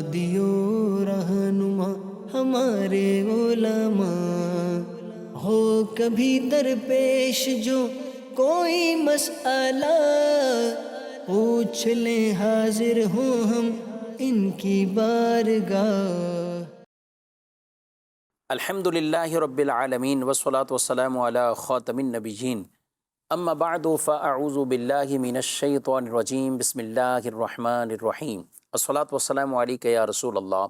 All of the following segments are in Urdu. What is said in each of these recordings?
ہادی و رہنما ہمارے علماء، ہو کبھی درپیش جو کوئی مسئلہ، پوچھ لیں حاضر ہوں ہم ان کی بارگاہ۔ الحمد للہ رب العالمین والصلاة والسلام علی خاتم النبیین، اما بعد فاعوذ باللہ من الشیطان الرجیم، بسم اللہ الرحمن الرحیم، الصلاة والسلام علیک یا رسول اللہ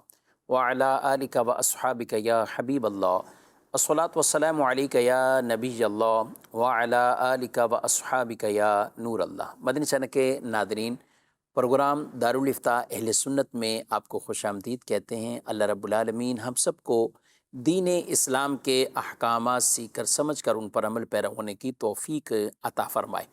وعلی آلک واصحابک یا حبیب اللہ، الصلاة والسلام علیک یا نبی اللہ وعلی آلک واصحابک یا نور اللہ۔ مدنی چینل کے ناظرین، پروگرام دارالافتاء اہل سنت میں آپ کو خوش آمدید کہتے ہیں۔ اللہ رب العالمین ہم سب کو دین اسلام کے احکامات سیکھ کر سمجھ کر ان پر عمل پیرا ہونے کی توفیق عطا فرمائے۔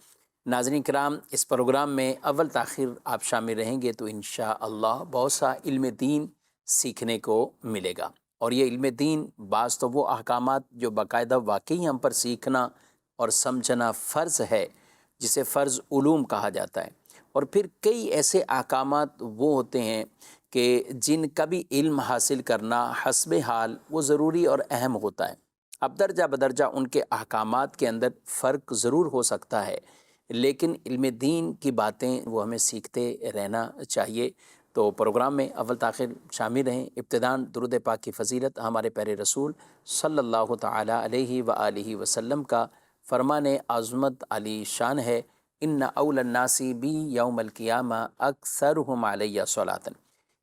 ناظرین کرام، اس پروگرام میں اول تاخیر آپ شامل رہیں گے تو انشاءاللہ بہت سا علم دین سیکھنے کو ملے گا، اور یہ علم دین بعض تو وہ احکامات جو باقاعدہ واقعی ہم پر سیکھنا اور سمجھنا فرض ہے، جسے فرض علوم کہا جاتا ہے، اور پھر کئی ایسے احکامات وہ ہوتے ہیں کہ جن کا بھی علم حاصل کرنا حسب حال وہ ضروری اور اہم ہوتا ہے۔ اب درجہ بدرجہ ان کے احکامات کے اندر فرق ضرور ہو سکتا ہے، لیکن علم دین کی باتیں وہ ہمیں سیکھتے رہنا چاہیے۔ تو پروگرام میں اول تاخیر شامل رہیں۔ ابتداً درود پاک کی فضیلت ہمارے پیارے رسول صلی اللہ تعالی علیہ وآلہ وسلم کا فرمان عظمت علی شان ہے، ان اول الناس بی یوم القیامہ اکثرہم علیہ صلاۃ۔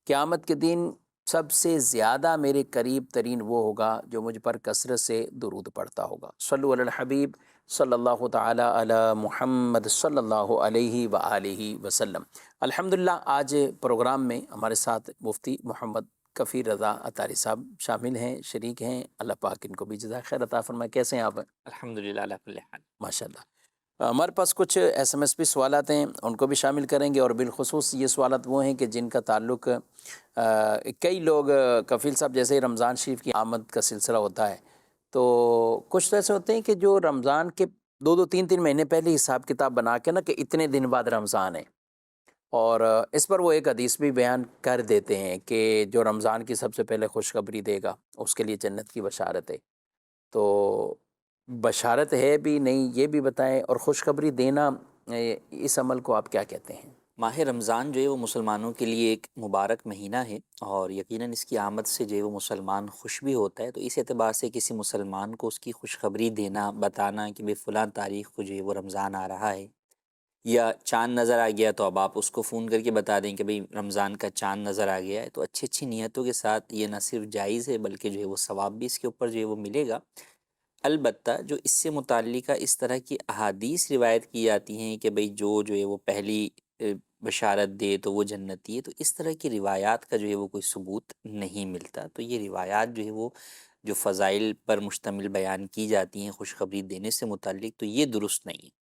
قیامت کے دن سب سے زیادہ میرے قریب ترین وہ ہوگا جو مجھ پر کثرت سے درود پڑھتا ہوگا۔ صلو علی الحبیب صلی اللہ تعالی علی محمد صلی اللہ علیہ وآلہ وسلم۔ الحمدللہ آج پروگرام میں ہمارے ساتھ مفتی محمد کفیل رضا اطاری صاحب شامل ہیں، شریک ہیں۔ اللہ پاک ان کو بھی جزائے خیر عطا فرمائے۔ کیسے ہیں آپ؟ الحمدللہ علی کل حال۔ ماشاء اللہ۔ ہمارے پاس کچھ ایس ایم ایس پی سوالات ہیں، ان کو بھی شامل کریں گے، اور بالخصوص یہ سوالات وہ ہیں کہ جن کا تعلق کئی لوگ کفیل صاحب جیسے ہی رمضان شریف کی آمد کا سلسلہ ہوتا ہے تو کچھ تو ایسے ہوتے ہیں کہ جو رمضان کے دو دو تین تین مہینے پہلے حساب کتاب بنا کے نا کہ اتنے دن بعد رمضان ہے، اور اس پر وہ ایک حدیث بھی بیان کر دیتے ہیں کہ جو رمضان کی سب سے پہلے خوشخبری دے گا اس کے لیے جنت کی بشارت ہے۔ تو بشارت ہے بھی نہیں یہ بھی بتائیں، اور خوشخبری دینا اس عمل کو آپ کیا کہتے ہیں؟ ماہ رمضان جو ہے وہ مسلمانوں کے لیے ایک مبارک مہینہ ہے، اور یقیناً اس کی آمد سے جو ہے وہ مسلمان خوش بھی ہوتا ہے۔ تو اس اعتبار سے کسی مسلمان کو اس کی خوشخبری دینا، بتانا کہ بھئی فلاں تاریخ کو جو ہے وہ رمضان آ رہا ہے، یا چاند نظر آ گیا تو اب آپ اس کو فون کر کے بتا دیں کہ بھئی رمضان کا چاند نظر آ گیا ہے، تو اچھی اچھی نیتوں کے ساتھ یہ نہ صرف جائز ہے بلکہ جو ہے وہ ثواب بھی اس کے اوپر جو ہے وہ ملے گا۔ البتہ جو اس سے متعلقہ اس طرح کی احادیث روایت کی جاتی ہیں کہ بھئی جو ہے وہ پہلی بشارت دے تو وہ جنتی ہے، تو اس طرح کی روایات کا جو ہے وہ کوئی ثبوت نہیں ملتا۔ تو یہ روایات جو ہے وہ جو فضائل پر مشتمل بیان کی جاتی ہیں خوشخبری دینے سے متعلق، تو یہ درست نہیں ہے۔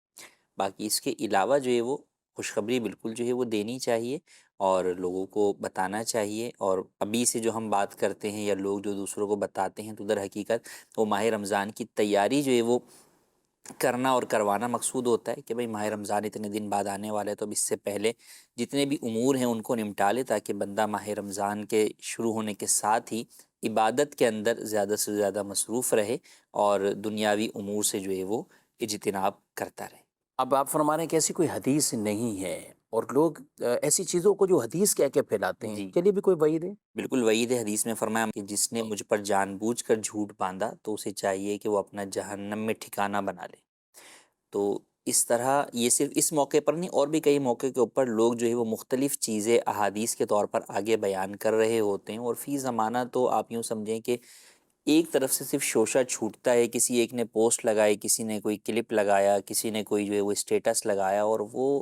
باقی اس کے علاوہ جو ہے وہ خوشخبری بالکل جو ہے وہ دینی چاہیے اور لوگوں کو بتانا چاہیے، اور ابھی سے جو ہم بات کرتے ہیں یا لوگ جو دوسروں کو بتاتے ہیں تو در حقیقت وہ ماہ رمضان کی تیاری جو ہے وہ کرنا اور کروانا مقصود ہوتا ہے کہ بھئی ماہ رمضان اتنے دن بعد آنے والا ہے، تو اب اس سے پہلے جتنے بھی امور ہیں ان کو نمٹا لے تاکہ بندہ ماہ رمضان کے شروع ہونے کے ساتھ ہی عبادت کے اندر زیادہ سے زیادہ مصروف رہے اور دنیاوی امور سے جو ہے وہ اجتناب کرتا رہے۔ اب آپ فرما رہے ہیں کہ ایسی کوئی حدیث نہیں ہے، اور لوگ ایسی چیزوں کو جو حدیث کہہ کے پھیلاتے ہیں، جی کے لیے بھی کوئی وعید ہے؟ بالکل وعید حدیث میں فرمایا کہ جس نے مجھ پر جان بوجھ کر جھوٹ باندھا تو اسے چاہیے کہ وہ اپنا جہنم میں ٹھکانہ بنا لے۔ تو اس طرح یہ صرف اس موقع پر نہیں، اور بھی کئی موقع کے اوپر لوگ جو ہے وہ مختلف چیزیں احادیث کے طور پر آگے بیان کر رہے ہوتے ہیں، اور فی زمانہ تو آپ یوں سمجھیں کہ ایک طرف سے صرف شوشہ چھوٹتا ہے، کسی ایک نے پوسٹ لگائی، کسی نے کوئی کلپ لگایا، کسی نے کوئی جو ہے وہ اسٹیٹس لگایا، اور وہ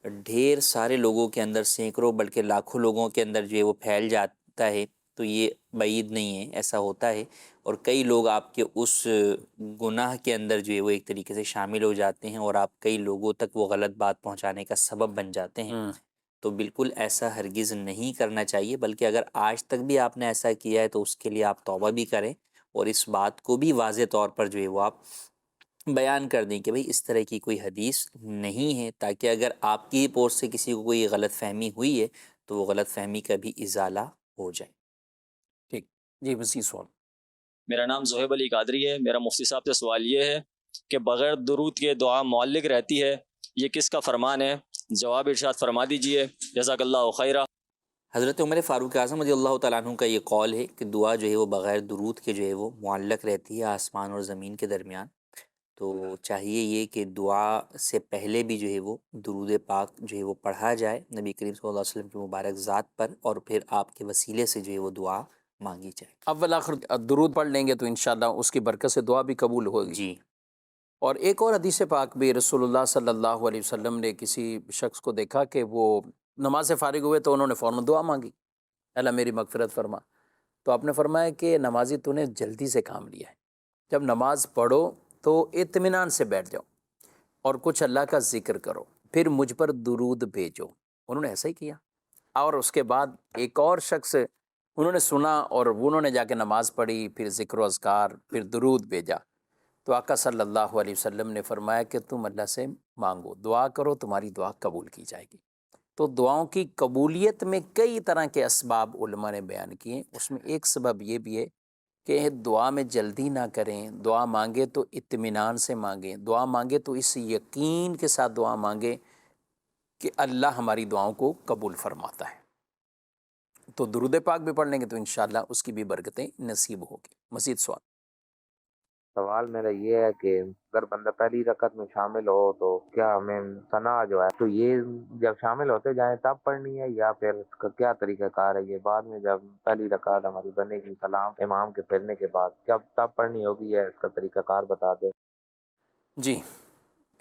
ڈھیر سارے لوگوں کے اندر، سینکڑوں بلکہ لاکھوں لوگوں کے اندر جو ہے وہ پھیل جاتا ہے۔ تو یہ بعید نہیں ہے، ایسا ہوتا ہے، اور کئی لوگ آپ کے اس گناہ کے اندر جو ہے وہ ایک طریقے سے شامل ہو جاتے ہیں، اور آپ کئی لوگوں تک وہ غلط بات پہنچانے کا سبب بن جاتے ہیں۔ تو بالکل ایسا ہرگز نہیں کرنا چاہیے، بلکہ اگر آج تک بھی آپ نے ایسا کیا ہے تو اس کے لیے آپ توبہ بھی کریں، اور اس بات کو بھی واضح طور پر جو ہے وہ آپ بیان کر دیں کہ بھئی اس طرح کی کوئی حدیث نہیں ہے، تاکہ اگر آپ کی پوسٹ سے کسی کو کوئی غلط فہمی ہوئی ہے تو وہ غلط فہمی کا بھی ازالہ ہو جائے۔ ٹھیک جی، مزید سوال۔ میرا نام زہیب علی قادری ہے۔ میرا مفتی صاحب سے سوال یہ ہے کہ بغیر درود کے دعا معلق رہتی ہے، یہ کس کا فرمان ہے؟ جواب ارشاد فرما دیجئے، جزاک اللہ خیرہ۔ حضرت عمر فاروق اعظم رضی اللہ تعالیٰ عنہ کا یہ قول ہے کہ دعا جو ہے وہ بغیر درود کے جو ہے وہ معلق رہتی ہے آسمان اور زمین کے درمیان۔ تو چاہیے یہ کہ دعا سے پہلے بھی جو ہے وہ درود پاک جو ہے وہ پڑھا جائے نبی کریم صلی اللہ علیہ وسلم کی مبارک ذات پر، اور پھر آپ کے وسیلے سے جو ہے وہ دعا مانگی جائے۔ اول آخر درود پڑھ لیں گے تو انشاءاللہ اس کی برکت سے دعا بھی قبول ہوگی۔ جی اور ایک اور حدیث پاک بھی، رسول اللہ صلی اللہ علیہ وسلم نے کسی شخص کو دیکھا کہ وہ نماز سے فارغ ہوئے تو انہوں نے فوراً دعا مانگی، اللہ میری مغفرت فرما۔ تو آپ نے فرمایا کہ نمازی تو نے جلدی سے کام لیا ہے، جب نماز پڑھو تو اطمینان سے بیٹھ جاؤ اور کچھ اللہ کا ذکر کرو، پھر مجھ پر درود بھیجو۔ انہوں نے ایسا ہی کیا، اور اس کے بعد ایک اور شخص انہوں نے سنا اور انہوں نے جا کے نماز پڑھی، پھر ذکر و اذکار، پھر درود بھیجا۔ تو آقا صلی اللہ علیہ وسلم نے فرمایا کہ تم اللہ سے مانگو، دعا کرو، تمہاری دعا قبول کی جائے گی۔ تو دعاؤں کی قبولیت میں کئی طرح کے اسباب علماء نے بیان کیے، اس میں ایک سبب یہ بھی ہے کہ دعا میں جلدی نہ کریں، دعا مانگے تو اطمینان سے مانگیں، دعا مانگے تو اس یقین کے ساتھ دعا مانگیں کہ اللہ ہماری دعاؤں کو قبول فرماتا ہے۔ تو درود پاک بھی پڑھ لیں گے تو انشاءاللہ اس کی بھی برکتیں نصیب ہوگی۔ مزید سوال۔ سوال میرا یہ ہے کہ اگر بندہ پہلی رکعت میں شامل ہو تو کیا ہمیں ثنا جو ہے تو یہ جب شامل ہوتے جائیں تب پڑھنی ہے، یا پھر اس کا کیا طریقہ کار ہے؟ یہ بعد میں جب پہلی رکعت ہماری بنے گی سلام امام کے پھرنے کے بعد کیا تب پڑھنی ہوگی، ہے اس کا طریقہ کار بتا دیں۔ جی،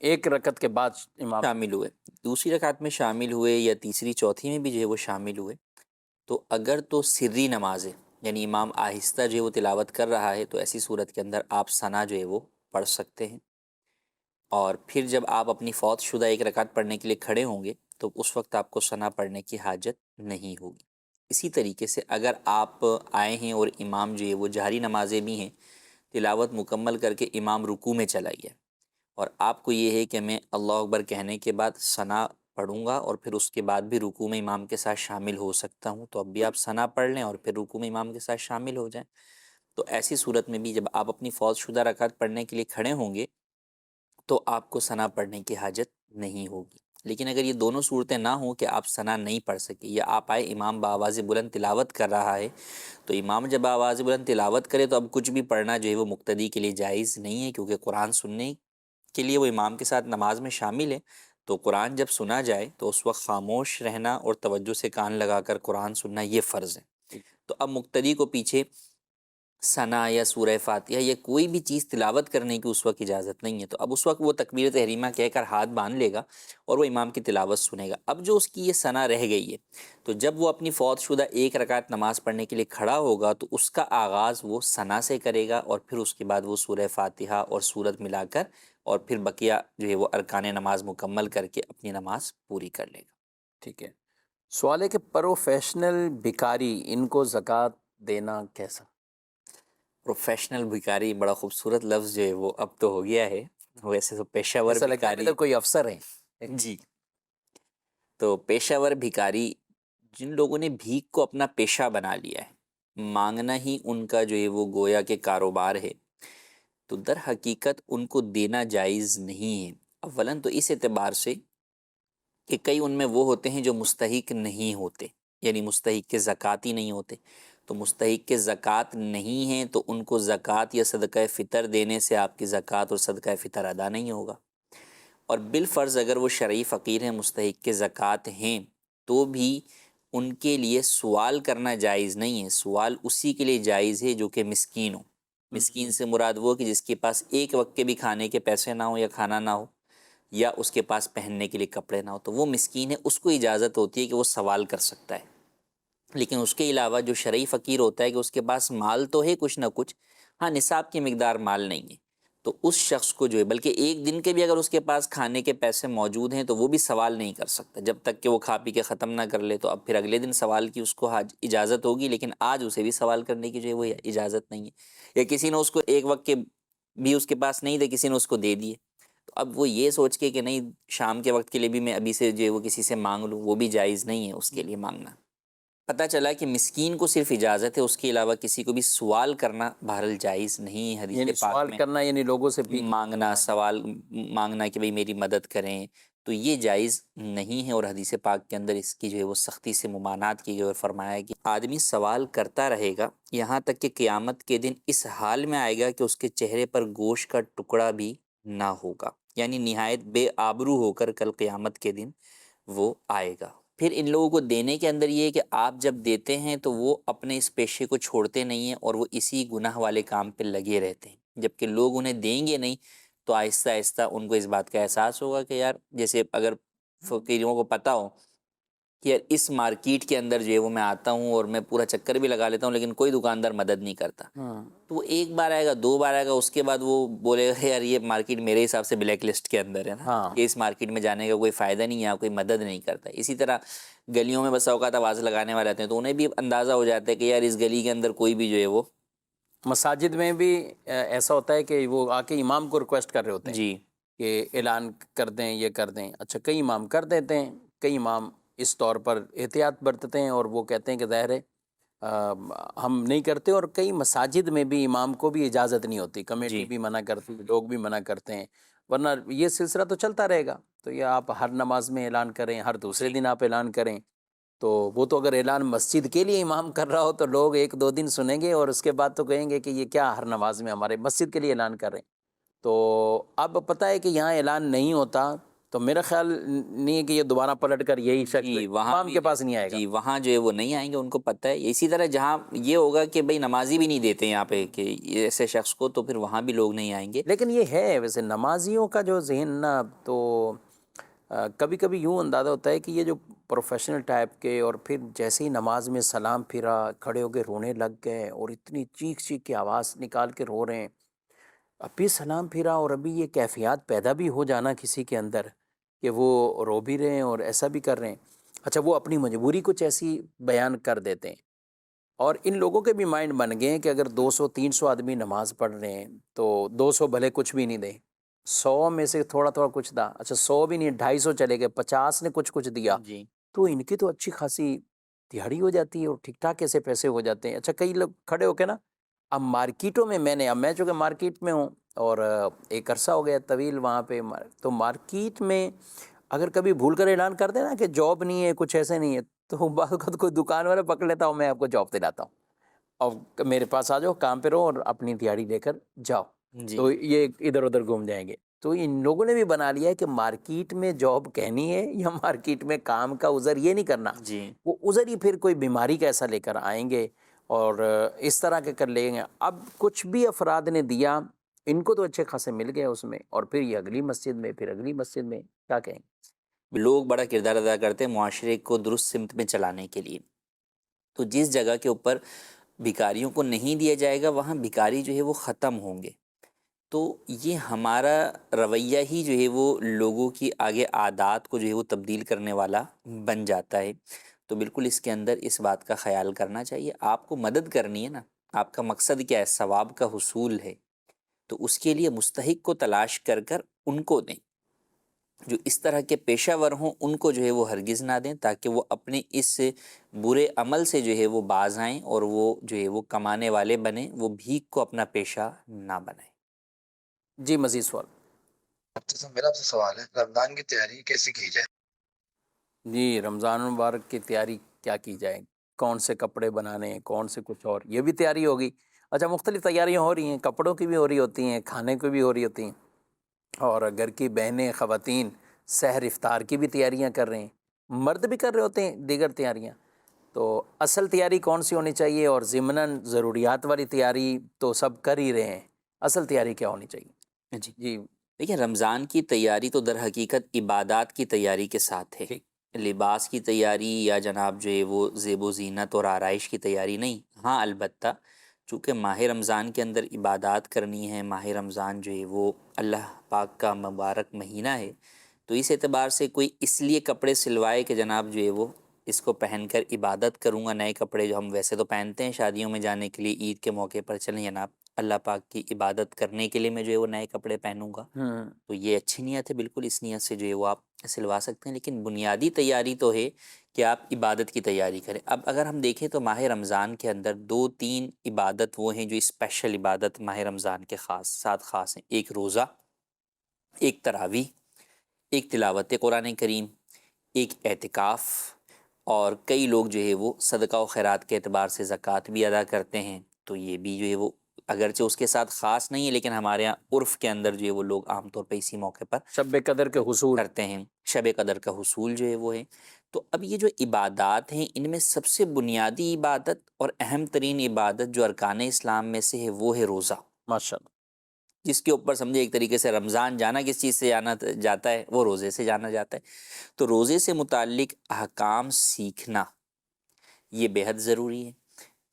ایک رکعت کے بعد امام شامل ہوئے، دوسری رکعت میں شامل ہوئے یا تیسری چوتھی میں بھی جو ہے وہ شامل ہوئے، تو اگر تو سری نماز ہے یعنی امام آہستہ جو ہے وہ تلاوت کر رہا ہے تو ایسی صورت کے اندر آپ ثنا جو ہے وہ پڑھ سکتے ہیں، اور پھر جب آپ اپنی فوت شدہ ایک رکعت پڑھنے کے لیے کھڑے ہوں گے تو اس وقت آپ کو ثنا پڑھنے کی حاجت نہیں ہوگی۔ اسی طریقے سے اگر آپ آئے ہیں اور امام جو ہے وہ جہری نمازیں بھی ہیں، تلاوت مکمل کر کے امام رکوع میں چلا گیا، اور آپ کو یہ ہے کہ میں اللہ اکبر کہنے کے بعد ثنا پڑھوں گا اور پھر اس کے بعد بھی رکوع میں امام کے ساتھ شامل ہو سکتا ہوں، تو اب بھی آپ ثنا پڑھ لیں اور پھر رکوع میں امام کے ساتھ شامل ہو جائیں۔ تو ایسی صورت میں بھی جب آپ اپنی فوت شدہ رکعت پڑھنے کے لیے کھڑے ہوں گے تو آپ کو ثنا پڑھنے کی حاجت نہیں ہوگی۔ لیکن اگر یہ دونوں صورتیں نہ ہوں کہ آپ ثنا نہیں پڑھ سکے، یا آپ آئے امام بآواز بلند تلاوت کر رہا ہے، تو امام جب آواز بلند تلاوت کرے تو اب کچھ بھی پڑھنا جو ہے وہ مقتدی کے لیے جائز نہیں ہے، کیونکہ قرآن سننے کے لیے وہ امام کے ساتھ نماز میں شامل ہے، تو قرآن جب سنا جائے تو اس وقت خاموش رہنا اور توجہ سے کان لگا کر قرآن سننا یہ فرض ہے۔ تو اب مقتدی کو پیچھے ثنا یا سورہ فاتحہ یا کوئی بھی چیز تلاوت کرنے کی اس وقت اجازت نہیں ہے، تو اب اس وقت وہ تکبیر تحریمہ کہہ کر ہاتھ باندھ لے گا اور وہ امام کی تلاوت سنے گا۔ اب جو اس کی یہ ثنا رہ گئی ہے، تو جب وہ اپنی فوت شدہ ایک رکعت نماز پڑھنے کے لیے کھڑا ہوگا تو اس کا آغاز وہ ثنا سے کرے گا، اور پھر اس کے بعد وہ سورہ فاتحہ اور سورت ملا کر اور پھر بقیہ جو ہے وہ ارکان نماز مکمل کر کے اپنی نماز پوری کر لے گا۔ ٹھیک ہے۔ سوال ہے کہ پروفیشنل بھکاری ان کو زکوٰۃ دینا کیسا؟ پروفیشنل بھکاری بڑا خوبصورت لفظ جو ہے وہ اب تو ہو گیا ہے، ویسے تو پیشہ ور ایسا لگتا ہے بھکاری، کہ کوئی افسر ہیں۔ جی، تو پیشہ ور بھکاری جن لوگوں نے بھیک کو اپنا پیشہ بنا لیا ہے، مانگنا ہی ان کا جو ہے وہ گویا کہ کاروبار ہے، تو در حقیقت ان کو دینا جائز نہیں ہے۔ اولاً تو اس اعتبار سے کہ کئی ان میں وہ ہوتے ہیں جو مستحق نہیں ہوتے، یعنی مستحق کے زکوٰۃ ہی نہیں ہوتے، تو مستحق کے زکوٰۃ نہیں ہیں تو ان کو زکوٰۃ یا صدقہ فطر دینے سے آپ کی زکوٰۃ اور صدقہ فطر ادا نہیں ہوگا۔ اور بالفرض اگر وہ شرعی فقیر ہیں، مستحق کے زکوٰۃ ہیں، تو بھی ان کے لیے سوال کرنا جائز نہیں ہے۔ سوال اسی کے لیے جائز ہے جو کہ مسکین ہو۔ مسکین سے مراد وہ کہ جس کے پاس ایک وقت کے بھی کھانے کے پیسے نہ ہو یا کھانا نہ ہو، یا اس کے پاس پہننے کے لیے کپڑے نہ ہو، تو وہ مسکین ہے، اس کو اجازت ہوتی ہے کہ وہ سوال کر سکتا ہے۔ لیکن اس کے علاوہ جو شرعی فقیر ہوتا ہے کہ اس کے پاس مال تو ہے کچھ نہ کچھ، ہاں نصاب کی مقدار مال نہیں ہے، تو اس شخص کو جو ہے بلکہ ایک دن کے بھی اگر اس کے پاس کھانے کے پیسے موجود ہیں تو وہ بھی سوال نہیں کر سکتا جب تک کہ وہ کھا پی کے ختم نہ کر لے، تو اب پھر اگلے دن سوال کی اس کو اجازت ہوگی، لیکن آج اسے بھی سوال کرنے کی جو ہے وہ اجازت نہیں ہے۔ یا کسی نے اس کو ایک وقت کے بھی اس کے پاس نہیں تھے، کسی نے اس کو دے دیے، تو اب وہ یہ سوچ کے کہ نہیں شام کے وقت کے لیے بھی میں ابھی سے جو ہے وہ کسی سے مانگ لوں، وہ بھی جائز نہیں ہے اس کے لیے مانگنا۔ پتہ چلا کہ مسکین کو صرف اجازت ہے، اس کے علاوہ کسی کو بھی سوال کرنا بہرحال جائز نہیں ہے۔ حدیث یعنی پاک سوال میں کرنا یعنی لوگوں سے مانگنا، سوال مانگنا کہ بھئی میری مدد کریں، تو یہ جائز نہیں ہے، اور حدیث پاک کے اندر اس کی جو ہے وہ سختی سے ممانعت کی گئی اور فرمایا ہے کہ آدمی سوال کرتا رہے گا یہاں تک کہ قیامت کے دن اس حال میں آئے گا کہ اس کے چہرے پر گوشت کا ٹکڑا بھی نہ ہوگا، یعنی نہایت بے آبرو ہو کر کل قیامت کے دن وہ آئے گا۔ پھر ان لوگوں کو دینے کے اندر یہ ہے کہ آپ جب دیتے ہیں تو وہ اپنے اس پیشے کو چھوڑتے نہیں ہیں اور وہ اسی گناہ والے کام پہ لگے رہتے ہیں، جبکہ لوگ انہیں دیں گے نہیں تو آہستہ آہستہ ان کو اس بات کا احساس ہوگا کہ یار جیسے اگر فقیروں کو پتہ ہو کہ یار اس مارکیٹ کے اندر جو ہے وہ میں آتا ہوں اور میں پورا چکر بھی لگا لیتا ہوں لیکن کوئی دکاندار مدد نہیں کرتا، تو وہ ایک بار آئے گا، دو بار آئے گا، اس کے بعد وہ بولے گا یار یہ مارکیٹ میرے حساب سے بلیک لسٹ کے اندر ہے نا، کہ اس مارکیٹ میں جانے کا کوئی فائدہ نہیں ہے، کوئی مدد نہیں کرتا۔ اسی طرح گلیوں میں بس اوقات آواز لگانے والے آتے ہیں تو انہیں بھی اندازہ ہو جاتا ہے کہ یار اس گلی کے اندر کوئی بھی جو ہے وہ مساجد میں بھی ایسا ہوتا ہے کہ وہ آ کے امام کو ریکویسٹ کر رہے ہوتے ہیں جی کہ اعلان کر دیں، یہ کر دیں۔ اچھا، کئی امام کر دیتے ہیں، کئی امام اس طور پر احتیاط برتتے ہیں اور وہ کہتے ہیں کہ ظاہر ہے ہم نہیں کرتے، اور کئی مساجد میں بھی امام کو بھی اجازت نہیں ہوتی، کمیٹی جی بھی منع کرتی، لوگ بھی منع کرتے ہیں، ورنہ یہ سلسلہ تو چلتا رہے گا۔ تو یہ آپ ہر نماز میں اعلان کریں، ہر دوسرے دن آپ اعلان کریں، تو وہ تو اگر اعلان مسجد کے لیے امام کر رہا ہو تو لوگ ایک دو دن سنیں گے اور اس کے بعد تو کہیں گے کہ یہ کیا ہر نماز میں ہمارے مسجد کے لیے اعلان کر رہے ہیں۔ تو اب پتہ ہے کہ یہاں اعلان نہیں ہوتا تو میرا خیال نہیں ہے کہ یہ دوبارہ پلٹ کر یہی شخص امام کے پاس نہیں آئے گا۔ جی وہاں جو ہے وہ نہیں آئیں گے، ان کو پتہ ہے۔ اسی طرح جہاں یہ ہوگا کہ بھئی نمازی بھی نہیں دیتے یہاں پہ کہ ایسے شخص کو، تو پھر وہاں بھی لوگ نہیں آئیں گے۔ لیکن یہ ہے ویسے نمازیوں کا جو ذہن نا، تو کبھی کبھی یوں اندازہ ہوتا ہے کہ یہ جو پروفیشنل ٹائپ کے، اور پھر جیسے ہی نماز میں سلام پھرا کھڑے ہو کے رونے لگ گئے اور اتنی چیخ چیخ کے آواز نکال کے رو رہے ہیں، ابھی سلام پھرا اور ابھی یہ کیفیات پیدا بھی ہو جانا کسی کے اندر کہ وہ رو بھی رہے ہیں اور ایسا بھی کر رہے ہیں۔ اچھا، وہ اپنی مجبوری کچھ ایسی بیان کر دیتے ہیں، اور ان لوگوں کے بھی مائنڈ بن گئے ہیں کہ اگر 200-300 آدمی نماز پڑھ رہے ہیں تو 200 بھلے کچھ بھی نہیں دیں، 100 میں سے تھوڑا تھوڑا کچھ دا، اچھا 100 بھی نہیں، 250 چلے گئے، 50 نے کچھ دیا، جی تو ان کی تو اچھی خاصی دیہڑی ہو جاتی ہے اور ٹھیک ٹھاک ایسے پیسے ہو جاتے ہیں۔ اچھا، کئی لوگ کھڑے ہو کے نا، اب مارکیٹوں میں میں چونکہ مارکیٹ میں ہوں اور ایک عرصہ ہو گیا طویل وہاں پہ، تو مارکیٹ میں اگر کبھی بھول کر اعلان کر دینا کہ جاب نہیں ہے، کچھ ایسے نہیں ہے، تو بعض اوقات کوئی دکان والا پکڑ لیتا ہوں، میں آپ کو جاب دلاتا ہوں اور میرے پاس آ جاؤ، کام پہ رہو اور اپنی دیہڑی لے کر جاؤ، جی تو یہ ادھر ادھر گھوم جائیں گے۔ تو ان لوگوں نے بھی بنا لیا ہے کہ مارکیٹ میں جاب کہنی ہے یا مارکیٹ میں کام کا عذر یہ نہیں کرنا، جی وہ عذر ہی پھر کوئی بیماری کا ایسا لے کر آئیں گے اور اس طرح کے کر لیں گے۔ اب کچھ بھی افراد نے دیا، ان کو تو اچھے خاصے مل گئے اس میں، اور پھر یہ اگلی مسجد میں، پھر اگلی مسجد میں، کیا کہیں گے؟ لوگ بڑا کردار ادا کرتے ہیں معاشرے کو درست سمت میں چلانے کے لیے، تو جس جگہ کے اوپر بھکاریوں کو نہیں دیا جائے گا وہاں بھکاری جو ہے وہ ختم ہوں گے، تو یہ ہمارا رویہ ہی جو ہے وہ لوگوں کی آگے عادات کو جو ہے وہ تبدیل کرنے والا بن جاتا ہے۔ تو بالکل اس کے اندر اس بات کا خیال کرنا چاہیے، آپ کو مدد کرنی ہے نا، آپ کا مقصد کیا ہے؟ ثواب کا حصول ہے، تو اس کے لیے مستحق کو تلاش کر کر ان کو دیں، جو اس طرح کے پیشہ ور ہوں ان کو جو ہے وہ ہرگز نہ دیں، تاکہ وہ اپنے اس برے عمل سے جو ہے وہ باز آئیں اور وہ جو ہے وہ کمانے والے بنیں، وہ بھیک کو اپنا پیشہ نہ بنائیں۔ جی مزید سوال؟ ڈاکٹر صاحب میرا آپ سے سوال ہے، رمضان کی تیاری کیسے کی جائے؟ جی، رمضان المبارک کی تیاری کیا کی جائے؟ کون سے کپڑے بنانے ہیں، کون سے کچھ اور، یہ بھی تیاری ہوگی۔ اچھا، مختلف تیاریاں ہو رہی ہیں، کپڑوں کی بھی ہو رہی ہوتی ہیں، کھانے کی بھی ہو رہی ہوتی ہیں، اور گھر کی بہنیں خواتین سحر افطار کی بھی تیاریاں کر رہے ہیں، مرد بھی کر رہے ہوتے ہیں دیگر تیاریاں۔ تو اصل تیاری کون سی ہونی چاہیے؟ اور ضمناً ضروریات والی تیاری تو سب کر ہی رہے ہیں، اصل تیاری کیا ہونی چاہیے؟ جی جی دیکھیں، رمضان کی تیاری تو در حقیقت عبادات کی تیاری کے ساتھ ہے، ٹھیک۔ لباس کی تیاری یا جناب جو ہے وہ زیب و زینت اور آرائش کی تیاری نہیں۔ ہاں البتہ چونکہ ماہ رمضان کے اندر عبادات کرنی ہے، ماہ رمضان جو ہے وہ اللہ پاک کا مبارک مہینہ ہے، تو اس اعتبار سے کوئی اس لیے کپڑے سلوائے کہ جناب جو ہے وہ اس کو پہن کر عبادت کروں گا، نئے کپڑے جو ہم ویسے تو پہنتے ہیں شادیوں میں جانے کے لیے، عید کے موقع پر چلیں جناب اللہ پاک کی عبادت کرنے کے لیے میں جو ہے وہ نئے کپڑے پہنوں گا، تو یہ اچھی نیت ہے، بالکل اس نیت سے جو ہے وہ آپ سلوا سکتے ہیں، لیکن بنیادی تیاری تو ہے کہ آپ عبادت کی تیاری کریں۔ اب اگر ہم دیکھیں تو ماہ رمضان کے اندر 2-3 عبادت وہ ہیں جو اسپیشل عبادت ماہ رمضان کے ساتھ خاص ہیں، ایک روزہ، ایک تراویح، ایک تلاوت قرآن کریم، ایک اعتکاف، اور کئی لوگ جو ہے وہ صدقہ و خیرات کے اعتبار سے زکوٰۃ بھی ادا کرتے ہیں، تو یہ بھی جو ہے وہ اگرچہ اس کے ساتھ خاص نہیں ہے، لیکن ہمارے یہاں عرف کے اندر جو ہے وہ لوگ عام طور پہ اسی موقع پر شب قدر کے حصول کرتے ہیں، شب قدر کا حصول جو ہے وہ ہے۔ تو اب یہ جو عبادات ہیں ان میں سب سے بنیادی عبادت اور اہم ترین عبادت جو ارکان اسلام میں سے ہے وہ ہے روزہ، ماشاء اللہ۔ جس کے اوپر سمجھے ایک طریقے سے رمضان جانا کس چیز سے جانا جاتا ہے، وہ روزے سے جانا جاتا ہے۔ تو روزے سے متعلق احکام سیکھنا یہ بے حد ضروری ہے۔